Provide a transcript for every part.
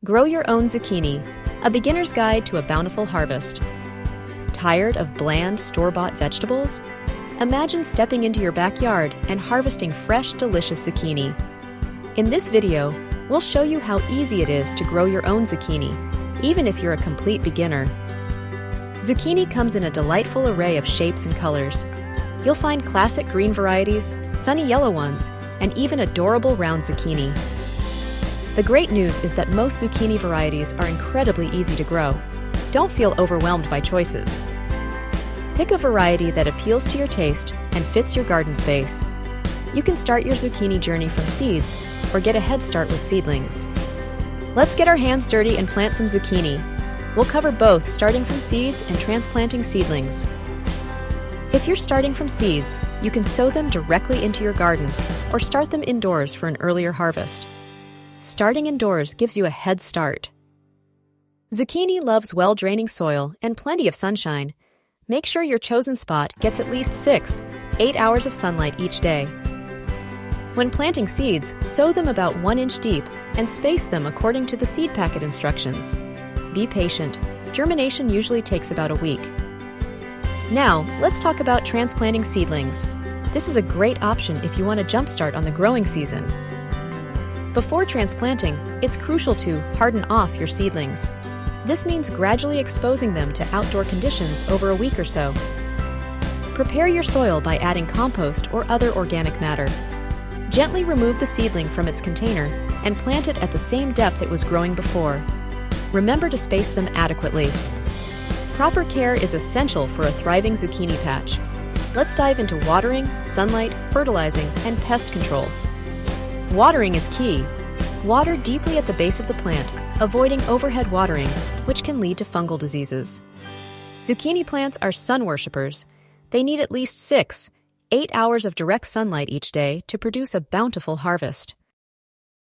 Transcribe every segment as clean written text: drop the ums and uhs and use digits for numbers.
Grow your own zucchini, a beginner's guide to a bountiful harvest. Tired of bland, store-bought vegetables? Imagine stepping into your backyard and harvesting fresh, delicious zucchini. In this video, we'll show you how easy it is to grow your own zucchini, even if you're a complete beginner. Zucchini comes in a delightful array of shapes and colors. You'll find classic green varieties, sunny yellow ones, and even adorable round zucchini. The great news is that most zucchini varieties are incredibly easy to grow. Don't feel overwhelmed by choices. Pick a variety that appeals to your taste and fits your garden space. You can start your zucchini journey from seeds or get a head start with seedlings. Let's get our hands dirty and plant some zucchini. We'll cover both, starting from seeds and transplanting seedlings. If you're starting from seeds, you can sow them directly into your garden or start them indoors for an earlier harvest. Starting indoors gives you a head start. Zucchini loves well-draining soil and plenty of sunshine. Make sure your chosen spot gets at least 6-8 hours of sunlight each day. When planting seeds, sow them about 1 inch deep and space them according to the seed packet instructions. Be patient. Germination usually takes about a week. Now, let's talk about transplanting seedlings. This is a great option if you want a jumpstart on the growing season. Before transplanting, it's crucial to harden off your seedlings. This means gradually exposing them to outdoor conditions over a week or so. Prepare your soil by adding compost or other organic matter. Gently remove the seedling from its container and plant it at the same depth it was growing before. Remember to space them adequately. Proper care is essential for a thriving zucchini patch. Let's dive into watering, sunlight, fertilizing, and pest control. Watering is key. Water deeply at the base of the plant, avoiding overhead watering, which can lead to fungal diseases. Zucchini plants are sun worshippers. They need at least 6-8 hours of direct sunlight each day to produce a bountiful harvest.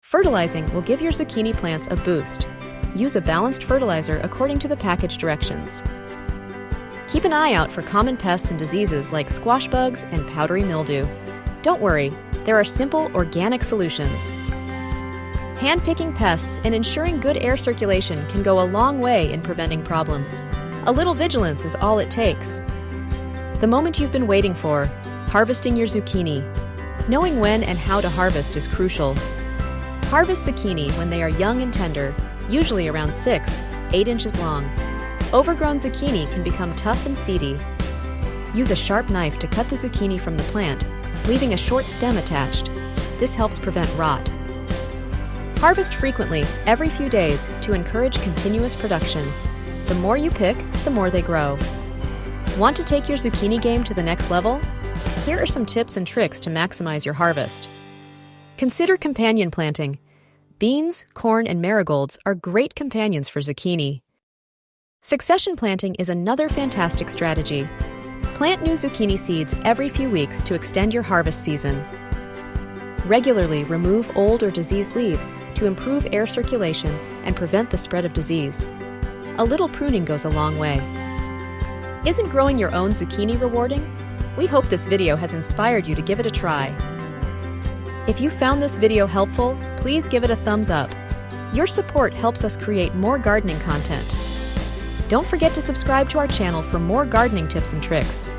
Fertilizing will give your zucchini plants a boost. Use a balanced fertilizer according to the package directions. Keep an eye out for common pests and diseases like squash bugs and powdery mildew. Don't worry, there are simple, organic solutions. Hand-picking pests and ensuring good air circulation can go a long way in preventing problems. A little vigilance is all it takes. The moment you've been waiting for, harvesting your zucchini. Knowing when and how to harvest is crucial. Harvest zucchini when they are young and tender, usually around 6-8 inches long. Overgrown zucchini can become tough and seedy. Use a sharp knife to cut the zucchini from the plant, leaving a short stem attached. This helps prevent rot. Harvest frequently, every few days, to encourage continuous production. The more you pick, the more they grow. Want to take your zucchini game to the next level? Here are some tips and tricks to maximize your harvest. Consider companion planting. Beans, corn, and marigolds are great companions for zucchini. Succession planting is another fantastic strategy. Plant new zucchini seeds every few weeks to extend your harvest season. Regularly remove old or diseased leaves to improve air circulation and prevent the spread of disease. A little pruning goes a long way. Isn't growing your own zucchini rewarding? We hope this video has inspired you to give it a try. If you found this video helpful, please give it a thumbs up. Your support helps us create more gardening content. Don't forget to subscribe to our channel for more gardening tips and tricks.